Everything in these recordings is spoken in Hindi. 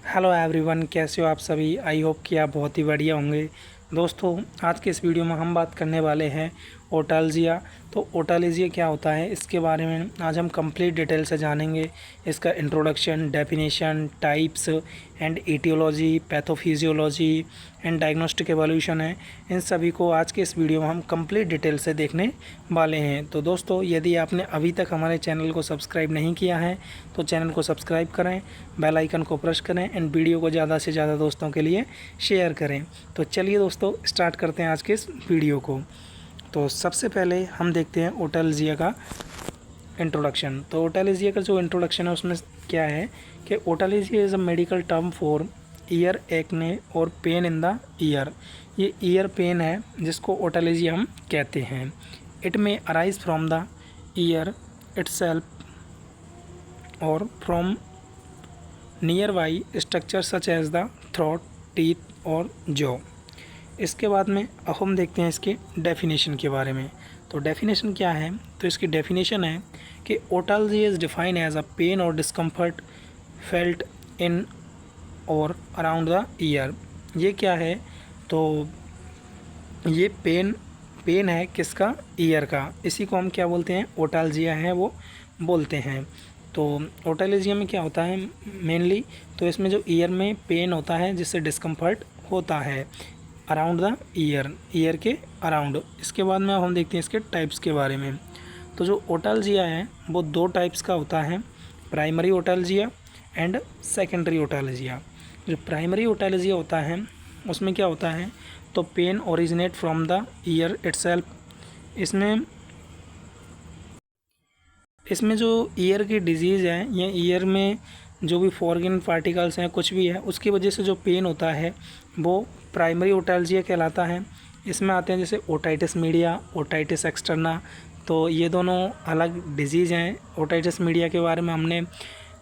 हेलो एवरीवन, कैसे हो आप सभी। आई होप कि आप बहुत ही बढ़िया होंगे। दोस्तों, आज के इस वीडियो में हम बात करने वाले हैं ओटालजिया। तो ओटालजिया क्या होता है, इसके बारे में आज हम कंप्लीट डिटेल से जानेंगे। इसका introduction, definition, types and etiology, pathophysiology and diagnostic evolution है। इन सभी को आज के इस वीडियो में हम कंप्लीट डिटेल से देखने वाले हैं। तो दोस्तों, यदि आपने अभी तक हमारे चैनल को सब्सक्राइब नहीं किया है तो चैनल को सब्सक्राइब करें, बेल आइकन को प्रेस करें एंड वीडियो को ज़्यादा से ज़्यादा दोस्तों के लिए शेयर करें। तो चलिए दोस्तों, स्टार्ट करते हैं आज के इस वीडियो को। तो सबसे पहले हम देखते हैं ओटालजिया का इंट्रोडक्शन। तो ओटालजिया का जो इंट्रोडक्शन है उसमें क्या है कि otalgia is a medical term for ear एक्ने और पेन इन द ईयर। ये ईयर पेन है जिसको ओटालजिया हम कहते हैं। It may arise from the ear itself और from nearby structure such as the throat, teeth और जॉ। इसके बाद में अब हम देखते हैं इसके डेफिनेशन के बारे में। तो डेफिनेशन क्या है, तो इसकी डेफिनेशन है कि otalgia is defined as a pain और डिस्कम्फर्ट फेल्ट इन और अराउंड द ईयर। ये क्या है, तो ये पेन है किसका, ईयर का। इसी को हम क्या बोलते हैं, ओटालजिया है वो बोलते हैं। तो ओटालजिया में क्या होता है मेनली, तो इसमें जो ईयर में पेन होता है जिससे डिस्कम्फर्ट होता है अराउंड द ईयर के अराउंड। इसके बाद में अब हम देखते हैं इसके टाइप्स के बारे में। तो जो ओटालजिया है वो दो टाइप्स का होता है, primary otalgia and secondary otalgia. जो प्राइमरी ओटालजिया होता है उसमें क्या होता है, तो pain originate from the ear itself. इसमें जो ईयर की डिजीज़ है या ईयर में जो भी फॉरेन पार्टिकल्स हैं कुछ भी है उसकी वजह से जो पेन होता है वो प्राइमरी ओटालजिया कहलाता है। इसमें आते हैं जैसे ओटाइटिस मीडिया, ओटाइटिस एक्सटर्ना। तो ये दोनों अलग डिजीज़ हैं। ओटाइटिस मीडिया के बारे में हमने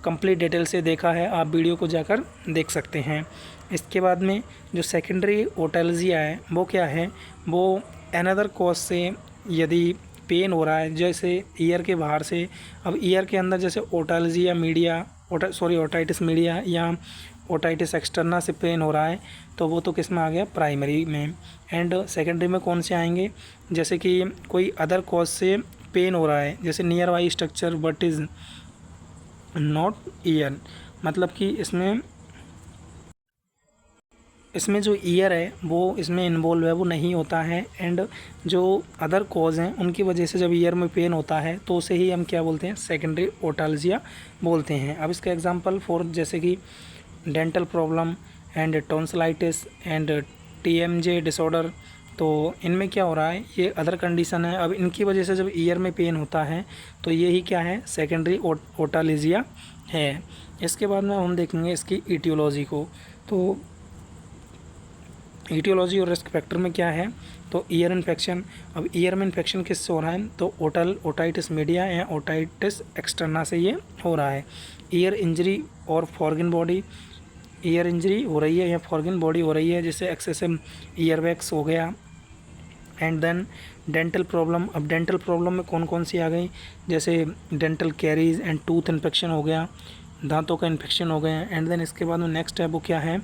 कंप्लीट डिटेल से देखा है, आप वीडियो को जाकर देख सकते हैं। इसके बाद में जो सेकेंडरी ओटालजिया है वो क्या है, वो अनदर कॉज से यदि पेन हो रहा है, जैसे ईयर के बाहर से, अब ईयर के अंदर जैसे ओटालजिया मीडिया ओटाइटिस मीडिया या ओटाइटिस एक्सटर्ना से पेन हो रहा है, तो वो तो किस में आ गया, प्राइमरी में। एंड सेकेंडरी में कौन से आएंगे, जैसे कि कोई अदर कॉज से पेन हो रहा है, जैसे near by structure but is not year. मतलब कि इसमें जो ईयर है वो इसमें इन्वॉल्व है, वो नहीं होता है। एंड जो अदर कॉज हैं उनकी वजह से जब ईयर में पेन होता है तो उसे ही हम क्या बोलते हैं, सेकेंडरी ओटालजिया बोलते हैं। अब इसका एग्जांपल फॉर जैसे कि dental problem and tonsillitis and TMJ disorder. तो इनमें क्या हो रहा है, ये अदर कंडीशन है। अब इनकी वजह से जब ईयर में पेन होता है तो ये ही क्या है, सेकेंडरी ओटालजिया है। इसके बाद में हम देखेंगे इसकी ईटियोलॉजी को। तो ईटियोलॉजी और रिस्क फैक्टर में क्या है, तो ईयर इन्फेक्शन। अब ईयर में इन्फेक्शन किससे हो रहा है, तो ओटाइटिस मीडिया या ओटाइटिस एक्सटर्ना से ये हो रहा है। ईयर इंजरी और फॉर्गन बॉडी, ईयर इंजरी हो रही है या फॉर्गन बॉडी हो रही है, जैसे एक्सेसिव ईयर वैक्स हो गया। And then dental problem. अब डेंटल प्रॉब्लम में कौन कौन सी आ गई, जैसे dental caries and tooth infection हो गया, दांतों का इन्फेक्शन हो गया। एंड देन इसके बाद में नेक्स्ट है वो क्या है,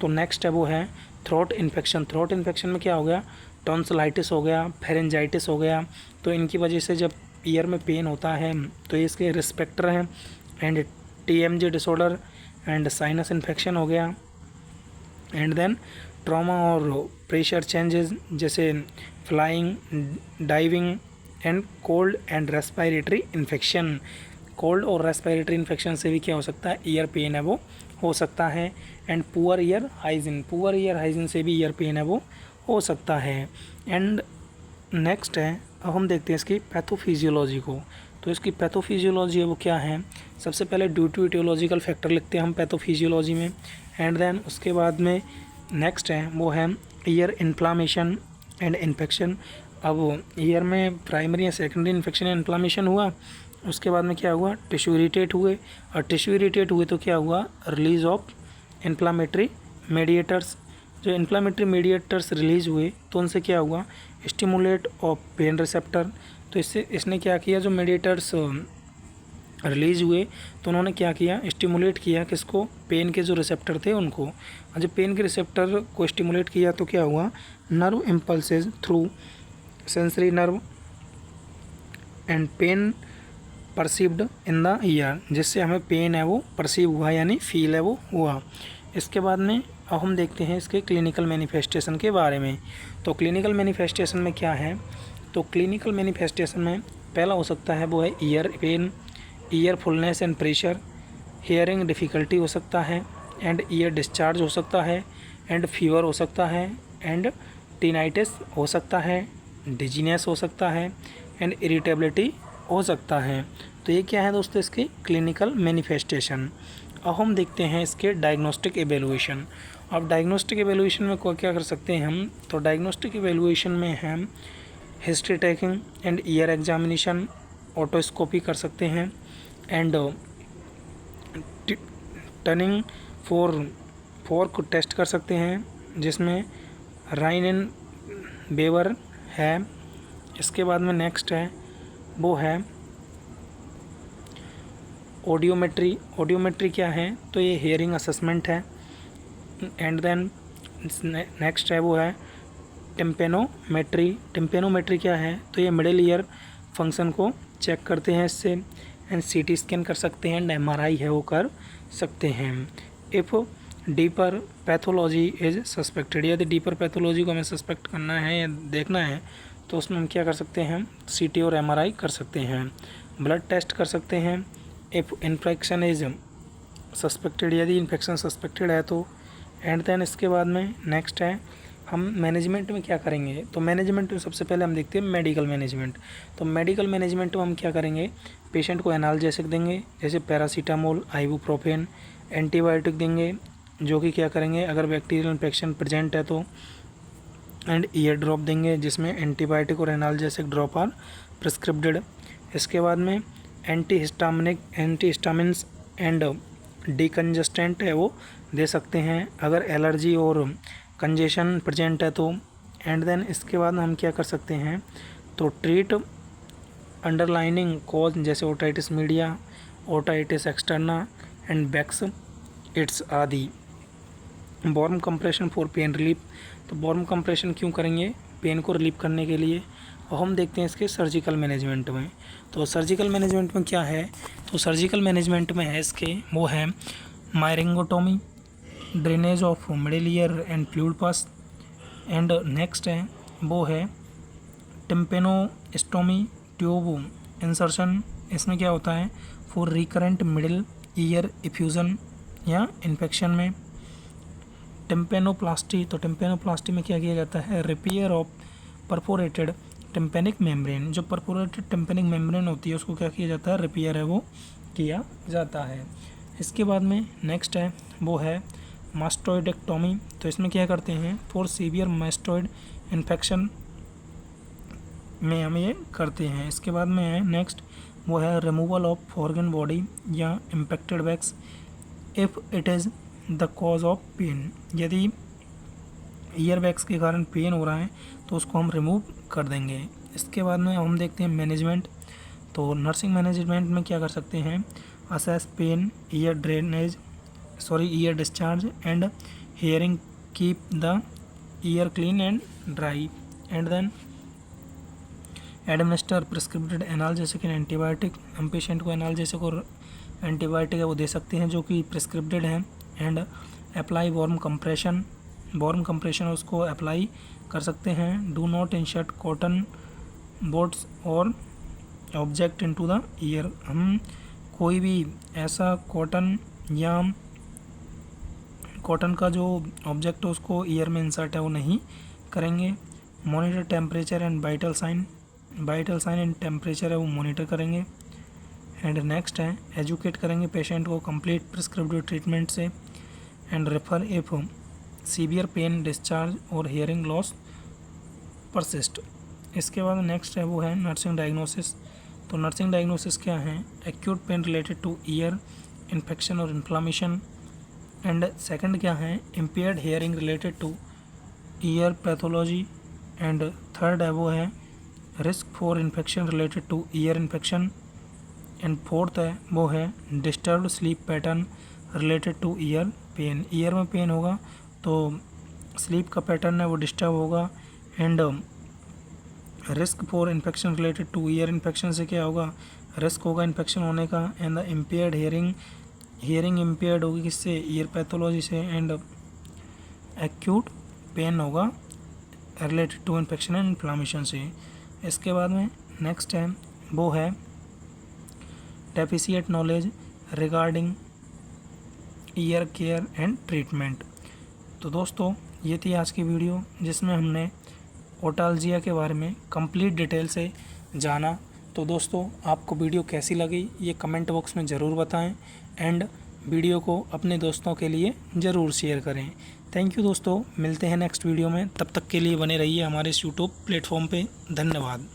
तो नेक्स्ट है वो है थ्रोट इन्फेक्शन। थ्रोट इन्फेक्शन में क्या हो गया, टॉन्सिलाइटिस हो गया, फेरेंजाइटिस हो गया। तो इनकी वजह से जब ईयर में पेन होता है तो ये इसके रिस्पेक्टर हैं। And TMJ disorder and sinus infection हो गया। एंड देन ट्रॉमा और प्रेशर चेंजेस, जैसे flying, diving and cold and respiratory infection. Cold और रेस्पिरेटरी इन्फेक्शन से भी क्या हो सकता है, ईयर पेन है वो हो सकता है। एंड पुअर ईयर हाइजीन से भी ईयर पेन है वो हो सकता है। एंड नेक्स्ट है, अब हम देखते हैं इसकी पैथोफिजियोलॉजी को। तो इसकी पैथोफिजियोलॉजी है वो क्या है, सबसे पहले ड्यू टू इटियोलॉजिकल फैक्टर लिखते हैं हम पैथोफिजियोलॉजी में। एंड देन उसके बाद में नेक्स्ट है वो है ईयर इन्फ्लामेशन एंड इन्फेक्शन। अब ईयर में प्राइमरी या सेकेंडरी इन्फेक्शन या इन्फ्लामेशन हुआ, उसके बाद में क्या हुआ, टिश्यू इरिटेट हुए, और टिश्यू इरिटेट हुए तो क्या हुआ, रिलीज ऑफ इन्फ्लामेटरी मीडिएटर्स। जो इन्फ्लामेटरी मीडिएटर्स रिलीज हुए तो उनसे क्या हुआ, स्टिमुलेट ऑफ पेन रिसेप्टर। तो इसने क्या किया, जो मीडिएटर्स रिलीज हुए तो उन्होंने क्या किया, स्टिमुलेट किया किसको, पेन के जो रिसेप्टर थे उनको। और जब पेन के रिसेप्टर को स्टिमुलेट किया तो क्या हुआ, nerve impulses through sensory nerve and pain perceived in the ear, जिससे हमें पेन है वो परसीव हुआ यानी फील है वो हुआ। इसके बाद में अब हम देखते हैं इसके क्लिनिकल मैनिफेस्टेशन के बारे में। तो क्लिनिकल मैनिफेस्टेशन में क्या है, तो क्लिनिकल मैनिफेस्टेशन में पहला हो सकता है वो है ear pain, ear fullness and pressure, hearing difficulty हो सकता है, एंड ईयर डिस्चार्ज हो सकता है, एंड फीवर हो सकता है, एंड टिनाइटिस हो सकता है, डिजीनेस हो सकता है, एंड इरिटेबिलिटी हो सकता है। तो ये क्या है दोस्तों इसके क्लिनिकल मैनिफेस्टेशन। अब हम देखते हैं इसके डायग्नोस्टिक एवेलुएशन। अब डायग्नोस्टिक एवेलुएशन में क्या कर सकते हैं हम, तो डायग्नोस्टिक एवेलुएशन में हम history taking and year examination, otoscopy कर सकते हैं, एंड टर्निंग फोर्क टेस्ट कर सकते हैं जिसमें राइन एंड बेवर है। इसके बाद में नेक्स्ट है वो है ऑडियोमेट्री। ऑडियोमेट्री क्या है, तो ये हेयरिंग असेसमेंट है। एंड देन नेक्स्ट है वो है टिम्पेनोमेट्री। टिम्पेनोमेट्री क्या है, तो ये मिडिल ईयर फंक्शन को चेक करते हैं इससे। एंड सीटी स्कैन कर सकते हैं, एंड एमआरआई है वो कर सकते हैं। If deeper pathology is suspected, यदि डीपर पैथोलॉजी को हमें सस्पेक्ट करना है या देखना है तो उसमें हम क्या कर सकते हैं, सीटी और एमआरआई कर सकते हैं। ब्लड टेस्ट कर सकते हैं। इफ़ इन्फेक्शन इज सस्पेक्टेड, यदि इन्फेक्शन सस्पेक्टेड है तो। एंड देन इसके बाद में नेक्स्ट है हम मैनेजमेंट में क्या करेंगे, तो मैनेजमेंट में सबसे पहले हम देखते हैं मेडिकल मैनेजमेंट। तो मेडिकल मैनेजमेंट में हम क्या करेंगे, पेशेंट को एनाल्जेसिक देंगे जैसे पैरासीटामोल, आइबुप्रोफेन, एंटीबायोटिक देंगे जो कि क्या करेंगे अगर बैक्टीरियल इन्फेक्शन प्रेजेंट है तो, एंड ईयर ड्रॉप देंगे जिसमें एंटीबायोटिक और एनाल्जेसिक ड्रॉप आर प्रिस्क्रिप्टेड। इसके बाद में एंटीहिस्टामिन्स एंड डिकंजस्टेंट है वो दे सकते हैं अगर एलर्जी और कंजेशन प्रेजेंट है तो। एंड देन इसके बाद हम क्या कर सकते हैं, तो ट्रीट अंडरलाइनिंग कॉज जैसे otitis media, otitis externa and बैक्स इट्स आदि। Warm compression for pain relief, तो वार्म कंप्रेशन क्यों करेंगे, पेन को रिलीफ करने के लिए। और हम देखते हैं इसके सर्जिकल मैनेजमेंट में। तो सर्जिकल मैनेजमेंट में क्या है, तो सर्जिकल मैनेजमेंट में है इसके वो है myringotomy, drainage of middle ear and fluid pus. And next है वो है टिम्पेनोस्टोमी, ट्यूब इंसर्शन। इसमें क्या होता है for recurrent middle ear effusion या इन्फेक्शन में। टिम्पेनोप्लास्टी, तो टिम्पेनोप्लास्टी में क्या किया जाता है, repair of perforated tympanic membrane. जो परफोरेटेड टिम्पेनिक मेम्ब्रेन होती है उसको क्या किया जाता है, रिपेयर है वो किया जाता है। इसके बाद में नेक्स्ट है वो है मास्टोइडेक्टोमी। तो इसमें क्या करते हैं फॉर सीवियर मास्टोइड इन्फेक्शन में हम ये करते हैं। इसके बाद में है नेक्स्ट वो है रिमूवल ऑफ फॉर्गन बॉडी या impacted wax if it is the cause of pain. यदि ईयर वैक्स के कारण पेन हो रहा है तो उसको हम रिमूव कर देंगे। इसके बाद में हम देखते हैं मैनेजमेंट। तो नर्सिंग मैनेजमेंट में क्या कर सकते हैं, assess pain, ear discharge and hearing, keep the ear clean and dry. And then administer prescripted analgesic and antibiotic. हम पेशेंट को एनाल्जेसिक और एंटीबायोटिक है वो दे सकते हैं जो कि प्रिस्क्रिप्टेड है। एंड अप्लाई वार्म कंप्रेशन उसको अप्लाई कर सकते हैं। Do not insert cotton buds और ऑब्जेक्ट इनटू द ईयर। हम कोई भी ऐसा कॉटन या कॉटन का जो ऑब्जेक्ट है उसको ईयर में इंसर्ट है वो नहीं करेंगे। Monitor temperature and vital sign and temperature है वो मॉनिटर करेंगे। एंड नेक्स्ट है एजुकेट करेंगे पेशेंट को कंप्लीट प्रिस्क्रिप्टिव ट्रीटमेंट से। And refer if severe pain, discharge और हियरिंग लॉस परसिस्ट। इसके बाद नेक्स्ट है वो है नर्सिंग डायग्नोसिस। तो नर्सिंग डायग्नोसिस क्या है, acute pain related to ear infection और इन्फ्लामेशन। एंड सेकंड क्या है, impaired hearing related to ear pathology. And third है वो है risk for infection related to ear infection. And fourth है वो है disturbed sleep pattern related to ear pain. Ear में पेन होगा तो स्लीप का पैटर्न है वो डिस्टर्ब होगा। And risk for infection related to ear infection से क्या होगा, रिस्क होगा इन्फेक्शन होने का। And the impaired hearing impaired होगी किससे, ईयर पैथोलॉजी से। एंड एक्यूट पेन होगा related to infection and inflammation से। इसके बाद में नेक्स्ट है वो है deficient knowledge regarding year care and treatment. तो दोस्तों ये थी आज की वीडियो जिसमें हमने ओटालजिया के बारे में कंप्लीट डिटेल से जाना। तो दोस्तों आपको वीडियो कैसी लगी ये कमेंट बॉक्स में ज़रूर बताएं एंड वीडियो को अपने दोस्तों के लिए ज़रूर शेयर करें। थैंक यू दोस्तों, मिलते हैं नेक्स्ट वीडियो में। तब तक के लिए बने रहिए हमारे इस यूट्यूब प्लेटफॉर्म पे। धन्यवाद।